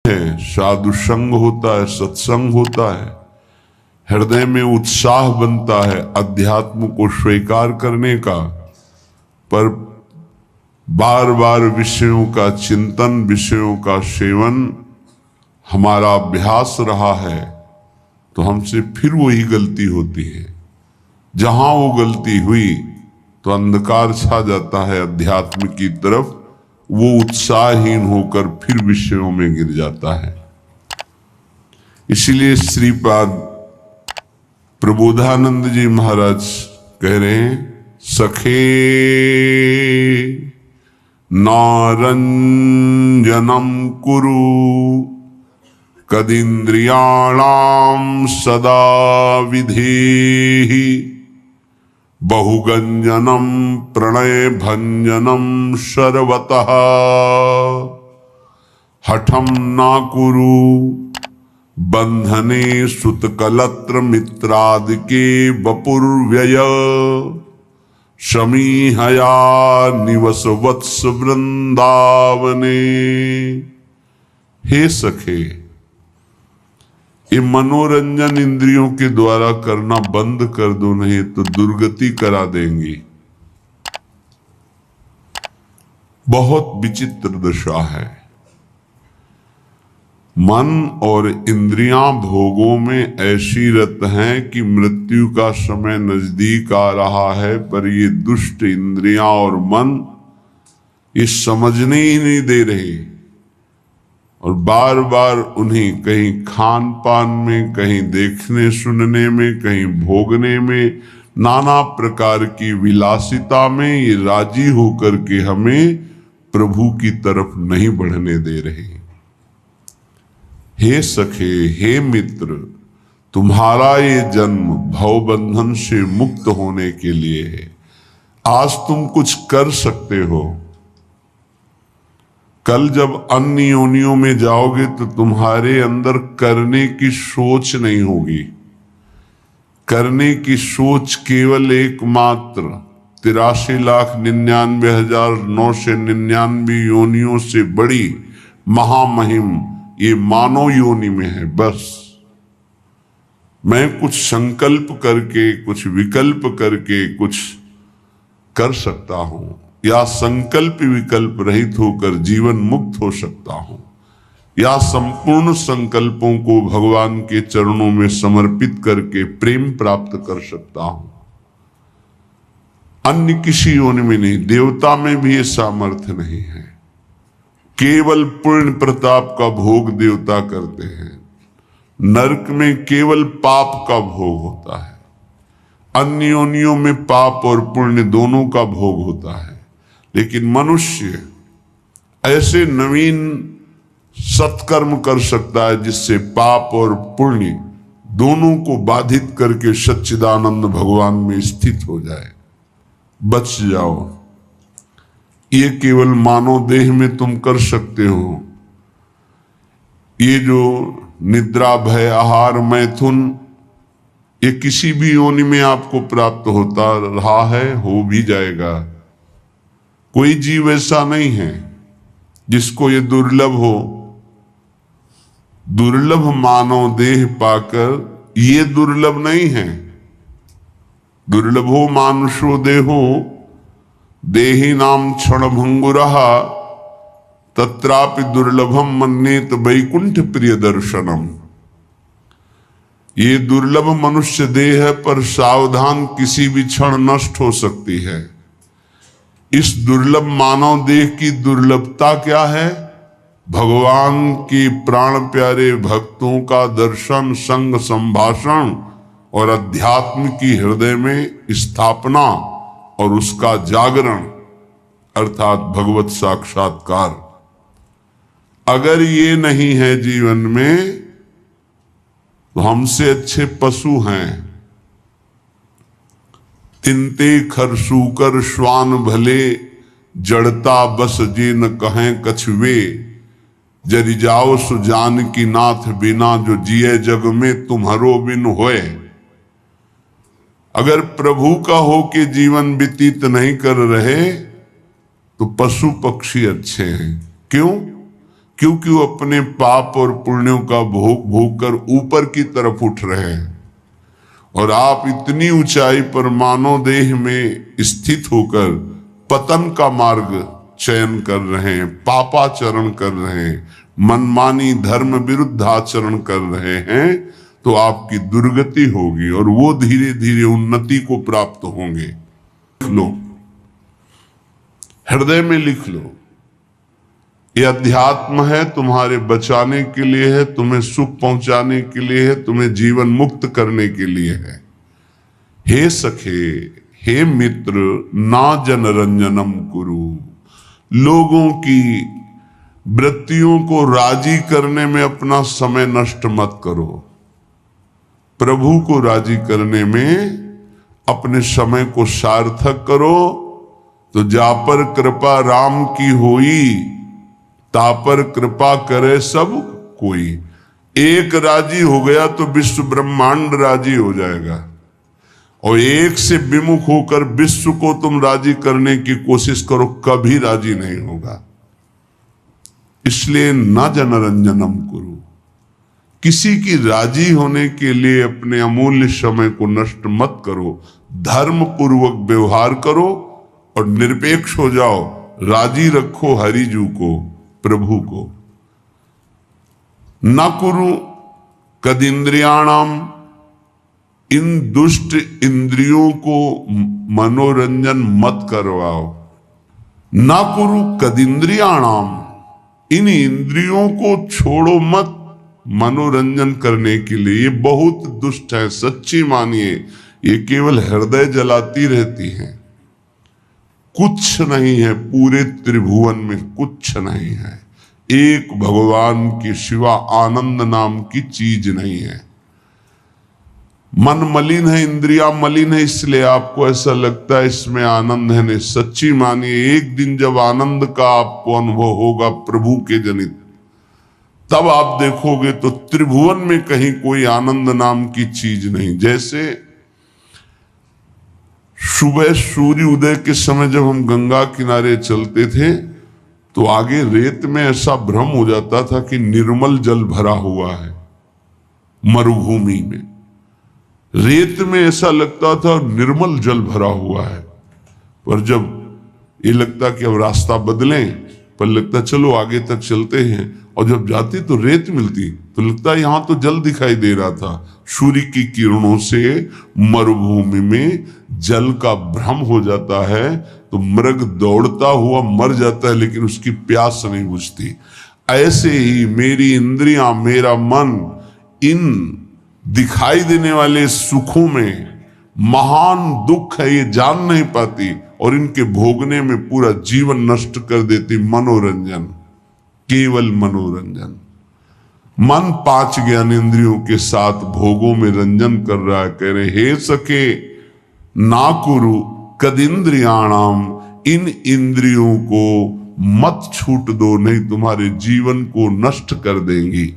है, साधु संग होता है, सत्संग होता है, हृदय में उत्साह बनता है अध्यात्म को स्वीकार करने का। पर बार बार विषयों का चिंतन, विषयों का सेवन हमारा अभ्यास रहा है, तो हमसे फिर वही गलती होती है। जहां वो गलती हुई तो अंधकार छा जाता है अध्यात्म की तरफ, वो उत्साहहीन होकर फिर विषयों में गिर जाता है। इसलिए श्रीपाद प्रबोधानंद जी महाराज कह रहे हैं, सखे नारंजनम कुरु कदिंद्रियाणाम सदा विधेहि बहुगंजनम प्रणय भंजनम सर्वतः हठम ना कुरु बंधने सुतकलत्र मित्रादि के वपुर्व्यय शमीहया निवस वत्स वृंदावने। हे सखे, ये मनोरंजन इंद्रियों के द्वारा करना बंद कर दो, नहीं तो दुर्गति करा देंगी। बहुत विचित्र दशा है। मन और इंद्रियां भोगों में ऐसी रत हैं कि मृत्यु का समय नजदीक आ रहा है, पर ये दुष्ट इंद्रियां और मन ये समझने ही नहीं दे रहे, और बार बार उन्हें कहीं खान पान में, कहीं देखने सुनने में, कहीं भोगने में, नाना प्रकार की विलासिता में ये राजी होकर के हमें प्रभु की तरफ नहीं बढ़ने दे रहे। हे सखे, हे मित्र, तुम्हारा ये जन्म भवबंधन से मुक्त होने के लिए है। आज तुम कुछ कर सकते हो, कल जब अन्य योनियों में जाओगे तो तुम्हारे अंदर करने की सोच नहीं होगी। करने की सोच केवल एकमात्र 83,99,999 योनियों से बड़ी महामहिम ये मानव योनि में है। बस मैं कुछ संकल्प करके, कुछ विकल्प करके कुछ कर सकता हूं, या संकल्प विकल्प रहित होकर जीवन मुक्त हो सकता हूं, या संपूर्ण संकल्पों को भगवान के चरणों में समर्पित करके प्रेम प्राप्त कर सकता हूं। अन्य किसी योनि में नहीं, देवता में भी ये सामर्थ्य नहीं है। केवल पुण्य प्रताप का भोग देवता करते हैं, नरक में केवल पाप का भोग होता है। अन्य योनियों में पाप और पुण्य दोनों का भोग होता है, लेकिन मनुष्य ऐसे नवीन सत्कर्म कर सकता है जिससे पाप और पुण्य दोनों को बाधित करके सच्चिदानंद भगवान में स्थित हो जाए। बच जाओ। ये केवल मानव देह में तुम कर सकते हो। ये जो निद्रा, भय, आहार, मैथुन, ये किसी भी योनि में आपको प्राप्त होता रहा है, हो भी जाएगा। कोई जीव ऐसा नहीं है जिसको ये दुर्लभ हो। दुर्लभ मानव देह पाकर ये दुर्लभ नहीं है। दुर्लभो मानुषो देहो देहि नाम क्षण भंगुरः तत्रापि दुर्लभम मन्येत वैकुंठ प्रिय दर्शनम। ये दुर्लभ मनुष्य देह है, पर सावधान, किसी भी क्षण नष्ट हो सकती है। इस दुर्लभ मानव देह की दुर्लभता क्या है? भगवान की प्राण प्यारे भक्तों का दर्शन, संग, संभाषण और अध्यात्म की हृदय में स्थापना और उसका जागरण अर्थात भगवत साक्षात्कार। अगर ये नहीं है जीवन में तो हमसे अच्छे पशु हैं। तिनते खरसूकर श्वान भले जड़ता बस जे न कहें कछुए जरि जाओ सुजान की नाथ बिना जो जिए जग में तुम्हारो बिन होए। अगर प्रभु का हो के जीवन व्यतीत नहीं कर रहे तो पशु पक्षी अच्छे हैं। क्यों? क्योंकि वो अपने पाप और पुण्यों का भोग भोग कर ऊपर की तरफ उठ रहे हैं, और आप इतनी ऊंचाई पर मानव देह में स्थित होकर पतन का मार्ग चयन कर रहे हैं, पापाचरण कर रहे हैं, मनमानी धर्म विरुद्ध आचरण कर रहे हैं, तो आपकी दुर्गति होगी और वो धीरे धीरे उन्नति को प्राप्त होंगे। लिख लो, हृदय में लिख लो, ये अध्यात्म है, तुम्हारे बचाने के लिए है, तुम्हें सुख पहुंचाने के लिए है, तुम्हें जीवन मुक्त करने के लिए है। हे सखे, हे मित्र, ना जनरंजनम कुरु, लोगों की वृत्तियों को राजी करने में अपना समय नष्ट मत करो। प्रभु को राजी करने में अपने समय को सार्थक करो, तो जा पर कृपा राम की होई, तापर कृपा करे सब कोई। एक राजी हो गया तो विश्व ब्रह्मांड राजी हो जाएगा, और एक से विमुख होकर विश्व को तुम राजी करने की कोशिश करो, कभी राजी नहीं होगा। इसलिए न जनरंजनम कुरु, किसी की राजी होने के लिए अपने अमूल्य समय को नष्ट मत करो। धर्म पूर्वक व्यवहार करो और निरपेक्ष हो जाओ, राजी रखो हरिजू को, प्रभु को। न कुरु कदिंद्रियाणाम, इन दुष्ट इंद्रियों को मनोरंजन मत करवाओ। न कुरु कदिंद्रियाणाम, इन इंद्रियों को छोड़ो मत मनोरंजन करने के लिए। ये बहुत दुष्ट है, सच्ची मानिए, ये केवल हृदय जलाती रहती हैं, कुछ नहीं है पूरे त्रिभुवन में, कुछ नहीं है। एक भगवान के सिवा आनंद नाम की चीज नहीं है। मन मलिन है, इंद्रियां मलिन है, इसलिए आपको ऐसा लगता है इसमें आनंद है। नहीं, सच्ची मानिए, एक दिन जब आनंद का आपको अनुभव होगा प्रभु के जनित, तब आप देखोगे तो त्रिभुवन में कहीं कोई आनंद नाम की चीज नहीं। जैसे सुबह सूर्य उदय के समय जब हम गंगा किनारे चलते थे, तो आगे रेत में ऐसा भ्रम हो जाता था कि निर्मल जल भरा हुआ है। मरुभूमि में रेत में ऐसा लगता था निर्मल जल भरा हुआ है, पर जब ये लगता कि अब रास्ता बदलें, पर लगता चलो आगे तक चलते हैं, और जब जाते तो रेत मिलती तो लगता यहां तो जल दिखाई दे रहा था। सूर्य की किरणों से मरुभूमि में जल का भ्रम हो जाता है, तो मृग दौड़ता हुआ मर जाता है, लेकिन उसकी प्यास नहीं बुझती। ऐसे ही मेरी इंद्रियां, मेरा मन इन दिखाई देने वाले सुखों में महान दुख है, ये जान नहीं पाती, और इनके भोगने में पूरा जीवन नष्ट कर देती। मनोरंजन, केवल मनोरंजन। मन 5 ज्ञानेंद्रियों के साथ भोगों में रंजन कर रहा है। कह रहे हे सके, ना कुरु कदिंद्रियाणाम, इन इंद्रियों को मत छूट दो, नहीं तुम्हारे जीवन को नष्ट कर देंगी।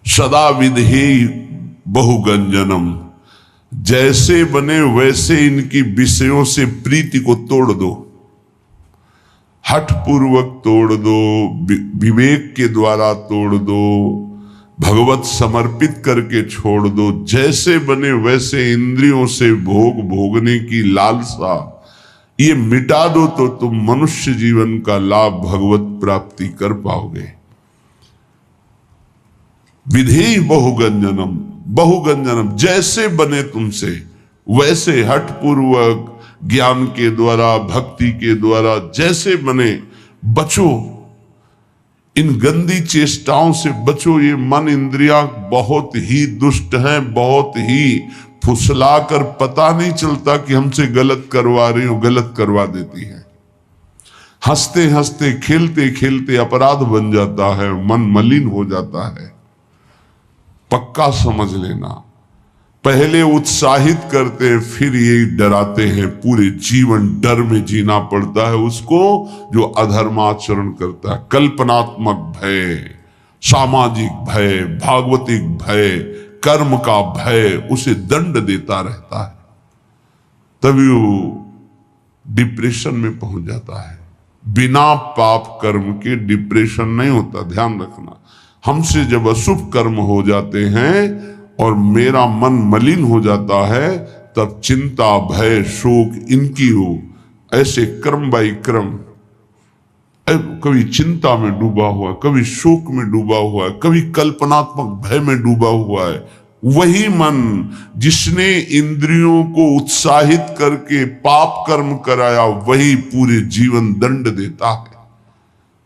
सदा विधेय बहुगंजनम, जैसे बने वैसे इनकी विषयों से प्रीति को तोड़ दो, हठ पूर्वक तोड़ दो, विवेक के द्वारा तोड़ दो, भगवत समर्पित करके छोड़ दो। जैसे बने वैसे इंद्रियों से भोग भोगने की लालसा ये मिटा दो, तो तुम मनुष्य जीवन का लाभ भगवत प्राप्ति कर पाओगे। विधेय बहुगंजनम, बहुगंजनम, जैसे बने तुमसे वैसे, हठ पूर्वक ज्ञान के द्वारा, भक्ति के द्वारा, जैसे बने बचो। इन गंदी चेष्टाओं से बचो। ये मन इंद्रियां बहुत ही दुष्ट हैं, बहुत ही फुसला कर पता नहीं चलता कि हमसे गलत करवा रही हो, गलत करवा देती है। हंसते हंसते खेलते खेलते अपराध बन जाता है, मन मलिन हो जाता है। पक्का समझ लेना, पहले उत्साहित करते फिर ये डराते हैं। पूरे जीवन डर में जीना पड़ता है उसको जो अधर्माचरण करता है। कल्पनात्मक भय, सामाजिक भय, भागवतिक भय, कर्म का भय उसे दंड देता रहता है, तभी वो डिप्रेशन में पहुंच जाता है। बिना पाप कर्म के डिप्रेशन नहीं होता, ध्यान रखना। हमसे जब अशुभ कर्म हो जाते हैं और मेरा मन मलिन हो जाता है, तब चिंता, भय, शोक इनकी हो, ऐसे क्रम बाई क्रम, कभी चिंता में डूबा हुआ है, कभी शोक में डूबा हुआ है, कभी कल्पनात्मक भय में डूबा हुआ है, वही मन जिसने इंद्रियों को उत्साहित करके पाप कर्म कराया, वही पूरे जीवन दंड देता है।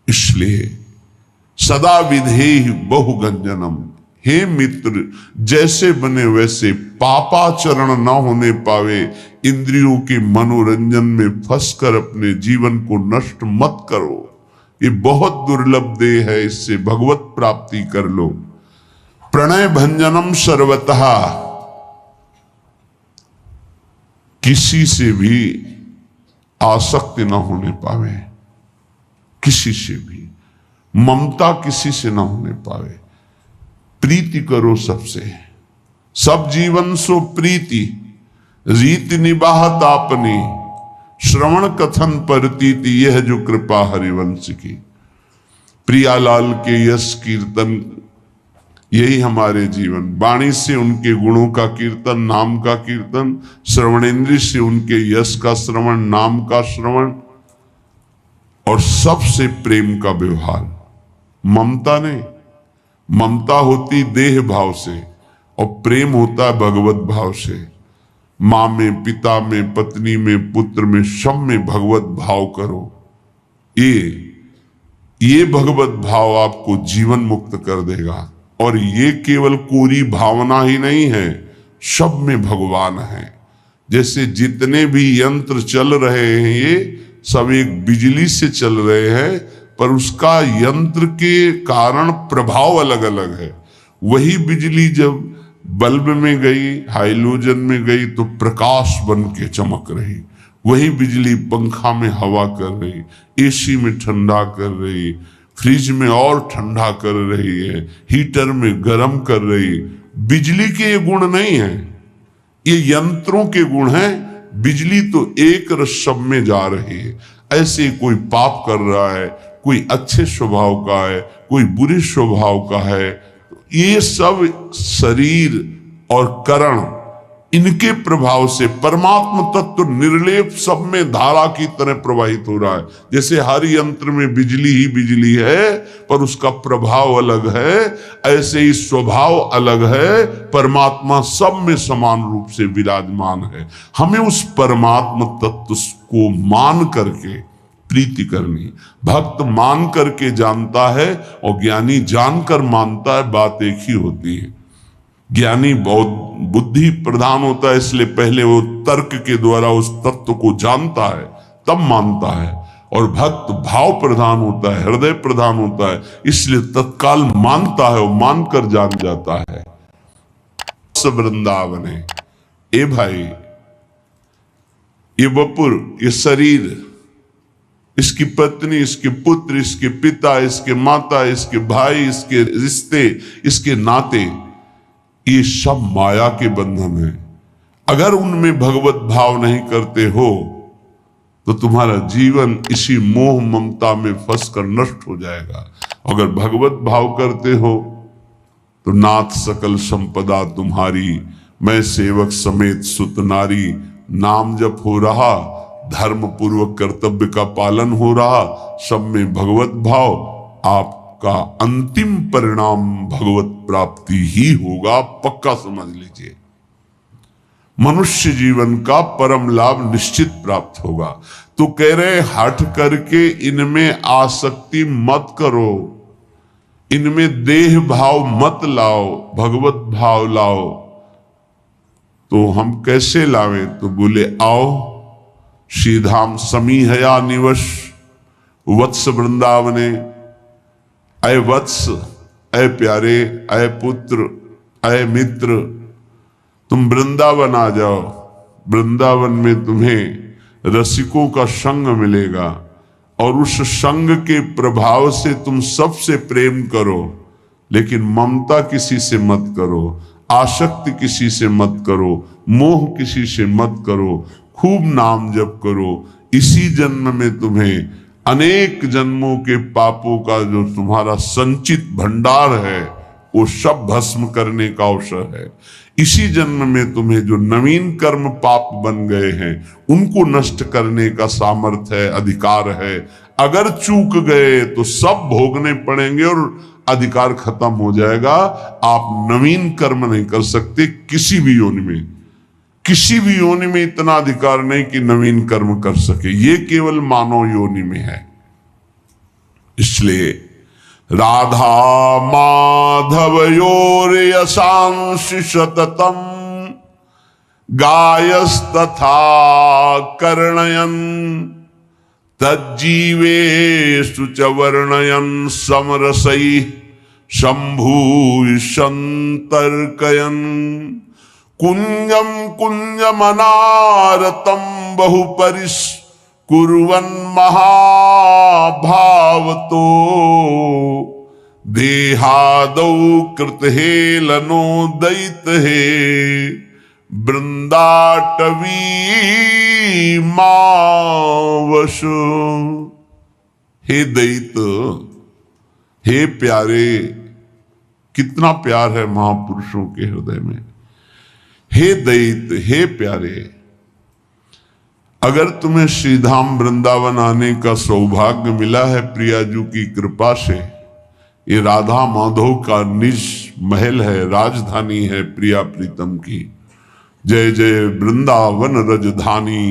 इसलिए सदा विधेहि बहुगंजनम, हे मित्र, जैसे बने वैसे पापाचरण न होने पावे, इंद्रियों के मनोरंजन में फंसकर अपने जीवन को नष्ट मत करो। ये बहुत दुर्लभ देह है, इससे भगवत प्राप्ति कर लो। प्रणय भंजनम सर्वतः, किसी से भी आसक्ति न होने पावे, किसी से भी ममता किसी से न होने पावे। प्रीति करो सबसे, सब जीवन सो प्रीति, रीति निबाहत आपनी, श्रवण कथन परतीति, यह जो कृपा हरिवंश की। प्रियालाल के यश कीर्तन, यही हमारे जीवन, वाणी से उनके गुणों का कीर्तन, नाम का कीर्तन, श्रवणेन्द्रिय से उनके यश का श्रवण, नाम का श्रवण, और सबसे प्रेम का व्यवहार। ममता नहीं, ममता होती देह भाव से और प्रेम होता है भगवत भाव से। माँ में, पिता में, पत्नी में, पुत्र में, सब में भगवत भाव करो। ये भगवत भाव आपको जीवन मुक्त कर देगा। और ये केवल कोरी भावना ही नहीं है, सब में भगवान है। जैसे जितने भी यंत्र चल रहे हैं, ये सब एक बिजली से चल रहे हैं, पर उसका यंत्र के कारण प्रभाव अलग अलग है। वही बिजली जब बल्ब में गई, हाइलोजन में गई, तो प्रकाश बन के चमक रही। वही बिजली पंखा में हवा कर रही, एसी में ठंडा कर रही, फ्रिज में और ठंडा कर रही है, हीटर में गर्म कर रही। बिजली के ये गुण नहीं है, ये यंत्रों के गुण हैं। बिजली तो एक रस सब में जा रही है। ऐसे कोई पाप कर रहा है, कोई अच्छे स्वभाव का है, कोई बुरे स्वभाव का है, ये सब शरीर और करण, इनके प्रभाव से परमात्म तत्व निर्लेप सब में धारा की तरह प्रवाहित हो रहा है। जैसे हर यंत्र में बिजली ही बिजली है, पर उसका प्रभाव अलग है, ऐसे ही स्वभाव अलग है। परमात्मा सब में समान रूप से विराजमान है। हमें उस परमात्म तत्व को मान करके प्रीति करनी। भक्त मान करके जानता है और ज्ञानी जानकर मानता है, बात एक ही होती है। ज्ञानी बहुत बुद्धि प्रधान होता है, इसलिए पहले वो तर्क के द्वारा उस तत्व को जानता है, तब मानता है। और भक्त भाव प्रधान होता है, हृदय प्रधान होता है, इसलिए तत्काल मानता है और मानकर जान जाता है। वृंदावन है, ए भाई, ये वपुर, ये शरीर, इसकी पत्नी, इसके पुत्र, इसके पिता, इसके माता, इसके भाई, इसके रिश्ते, इसके नाते, ये सब माया के बंधन है। अगर उनमें भगवत भाव नहीं करते हो तो तुम्हारा जीवन इसी मोह ममता में फंसकर नष्ट हो जाएगा। अगर भगवत भाव करते हो तो नाथ सकल संपदा तुम्हारी, मैं सेवक समेत सुत नारी। नाम जप हो रहा, धर्म पूर्वक कर्तव्य का पालन हो रहा, सब में भगवत भाव, आपका अंतिम परिणाम भगवत प्राप्ति ही होगा, पक्का समझ लीजिए। मनुष्य जीवन का परम लाभ निश्चित प्राप्त होगा। तो कह रहे हट करके इनमें आसक्ति मत करो, इनमें देह भाव मत लाओ, भगवत भाव लाओ। तो हम कैसे लावें? तो बोले आओ श्रीधाम समीहया निवश वत्स वृंदावने। अय वत्स, अय प्यारे, अय पुत्र, अय मित्र, तुम वृंदावन आ जाओ। वृंदावन में तुम्हें रसिकों का संग मिलेगा और उस संग के प्रभाव से तुम सबसे प्रेम करो, लेकिन ममता किसी से मत करो, आसक्ति किसी से मत करो, मोह किसी से मत करो। खूब नाम जप करो। इसी जन्म में तुम्हें अनेक जन्मों के पापों का जो तुम्हारा संचित भंडार है वो सब भस्म करने का अवसर है। इसी जन्म में तुम्हें जो नवीन कर्म पाप बन गए हैं उनको नष्ट करने का सामर्थ्य है, अधिकार है। अगर चूक गए तो सब भोगने पड़ेंगे और अधिकार खत्म हो जाएगा। आप नवीन कर्म नहीं कर सकते किसी भी योनि में, किसी भी योनि में इतना अधिकार नहीं कि नवीन कर्म कर सके, ये केवल मानव योनि में है। इसलिए राधा माधवयोर यशांश सततम गायस्तथा कर्णयन् तज्जीवेषु च वर्णयन् समरसैः शम्भूषन्तर्कयन् कुञ्जं कुञ्जमनारतं बहुपरिष्कुर्वन् महाभावतो देहादौ कृतहेलनो दयितहे वृंदाटवी मावश। हे दैत, हे प्यारे, कितना प्यार है महापुरुषों के हृदय में। हे दैत, हे प्यारे, अगर तुम्हें श्रीधाम वृंदावन आने का सौभाग्य मिला है प्रियाजू की कृपा से, ये राधा माधव का निज महल है, राजधानी है प्रिया प्रीतम की। जय जय वृंदावन रजधानी,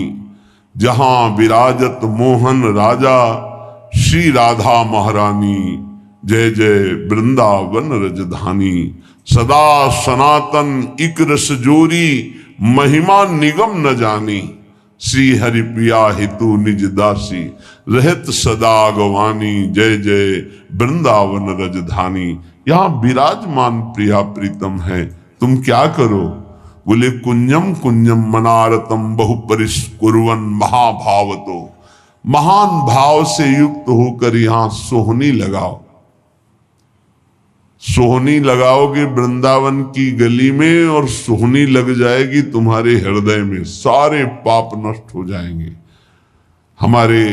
जहां विराजत मोहन राजा श्री राधा महारानी। जय जय वृंदावन रजधानी, सदा सनातन इक रस जोरी, महिमा निगम न जानी। श्री हरि प्रिया हेतु निज दासी, रहत सदा गवानी। जय जय वृंदावन रजधानी, यहाँ विराजमान प्रिया प्रीतम है। तुम क्या करो? बोले कुंजम कुंजम मनारतम बहुपरिष्कुर्वन् महाभावतो, महान भाव से युक्त होकर यहाँ सोहनी लगाओ। सोहनी लगाओगे वृंदावन की गली में और सोहनी लग जाएगी तुम्हारे हृदय में, सारे पाप नष्ट हो जाएंगे। हमारे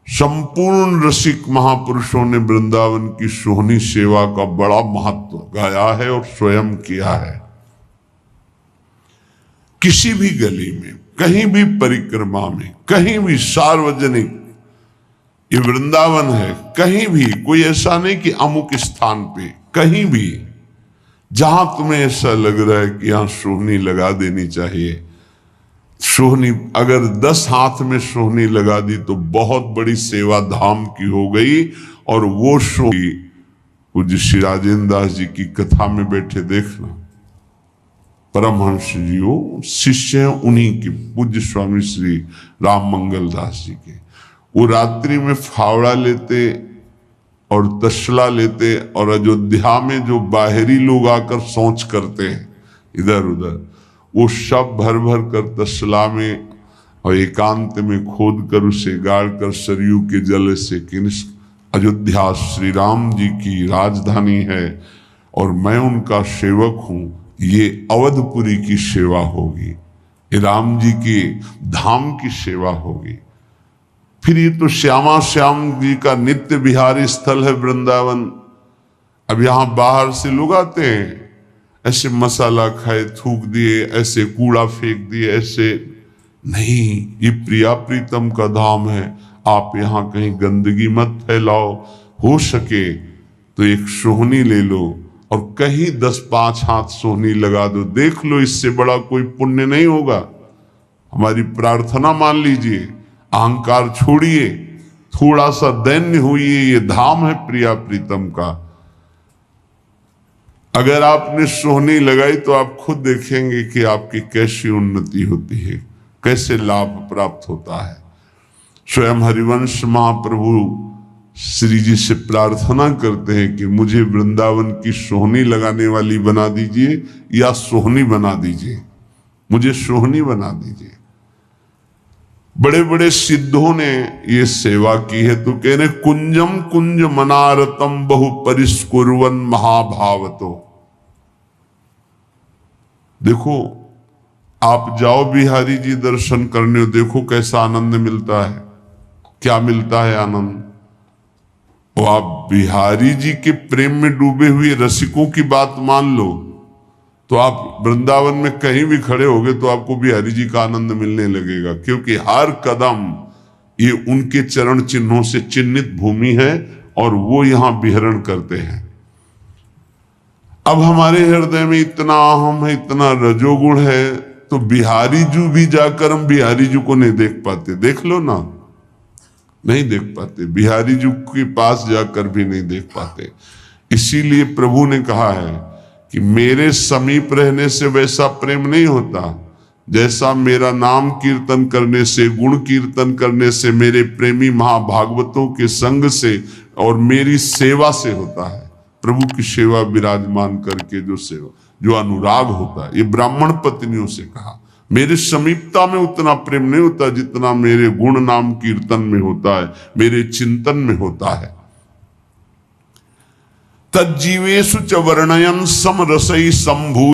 संपूर्ण रसिक महापुरुषों ने वृंदावन की सोहनी सेवा का बड़ा महत्व गाया है और स्वयं किया है। किसी भी गली में, कहीं भी परिक्रमा में, कहीं भी सार्वजनिक, ये वृंदावन है, कहीं भी कोई ऐसा नहीं कि अमुक स्थान पे, कहीं भी जहां तुम्हें ऐसा लग रहा है कि यहां सोहनी लगा देनी चाहिए, सोहनी अगर 10 हाथ में सोहनी लगा दी तो बहुत बड़ी सेवा धाम की हो गई। और वो सोहनी पूज्य श्री राजेंद्र दास जी की कथा में बैठे देखना, परमहंस जी हो शिष्य हैं उन्हीं के, पूज्य स्वामी श्री राम मंगल दास जी के। वो रात्रि में फावड़ा लेते और तसला लेते और अयोध्या में जो बाहरी लोग आकर शौच करते हैं इधर उधर, वो सब भर भर कर तसला में और एकांत में खोद कर उसे गाड़ कर सरयू के जल से अयोध्या श्री राम जी की राजधानी है और मैं उनका सेवक हूं, ये अवधपुरी की सेवा होगी, ये राम जी के धाम की सेवा होगी। फिर ये तो श्यामा श्याम जी का नित्य विहार स्थल है वृंदावन। अब यहां बाहर से लोग आते हैं, ऐसे मसाला खाए, थूक दिए, ऐसे कूड़ा फेंक दिए, ऐसे नहीं, ये प्रिया प्रीतम का धाम है। आप यहाँ कहीं गंदगी मत फैलाओ, हो सके तो एक सोहनी ले लो और कहीं 10-5 हाथ सोहनी लगा दो, देख लो, इससे बड़ा कोई पुण्य नहीं होगा। हमारी प्रार्थना मान लीजिए, अहंकार छोड़िए, थोड़ा सा दैन्य होइए, ये धाम है प्रिया प्रीतम का। अगर आपने सोहनी लगाई तो आप खुद देखेंगे कि आपकी कैसी उन्नति होती है, कैसे लाभ प्राप्त होता है। स्वयं हरिवंश महाप्रभु श्री जी से प्रार्थना करते हैं कि मुझे वृंदावन की सोहनी लगाने वाली बना दीजिए या सोहनी बना दीजिए, मुझे सोहनी बना दीजिए। बड़े बड़े सिद्धों ने ये सेवा की है, तो कह रहे कुंजम कुंज मनारतम बहु परिष्कुर्वन् महाभावतो। देखो, आप जाओ बिहारी जी दर्शन करने, देखो कैसा आनंद मिलता है। क्या मिलता है आनंद? वो आप बिहारी जी के प्रेम में डूबे हुए रसिकों की बात मान लो तो आप वृंदावन में कहीं भी खड़े होगे तो आपको बिहारी जी का आनंद मिलने लगेगा, क्योंकि हर कदम ये उनके चरण चिन्हों से चिन्हित भूमि है और वो यहां विहरण करते हैं। अब हमारे हृदय में इतना अहम है, इतना रजोगुण है, तो बिहारी जी भी जाकर हम बिहारी जी को नहीं देख पाते। देख लो ना, नहीं देख पाते, बिहारी जी के पास जाकर भी नहीं देख पाते। इसीलिए प्रभु ने कहा है कि मेरे समीप रहने से वैसा प्रेम नहीं होता जैसा मेरा नाम कीर्तन करने से, गुण कीर्तन करने से, मेरे प्रेमी महाभागवतों के संग से और मेरी सेवा से होता है। प्रभु की सेवा विराजमान करके जो सेवा, जो अनुराग होता है, ये ब्राह्मण पत्नियों से कहा। मेरे समीपता में उतना प्रेम नहीं होता जितना मेरे गुण नाम कीर्तन में होता है, मेरे चिंतन में होता है। तज्जीवेषु च वर्णयन् समरसै संभू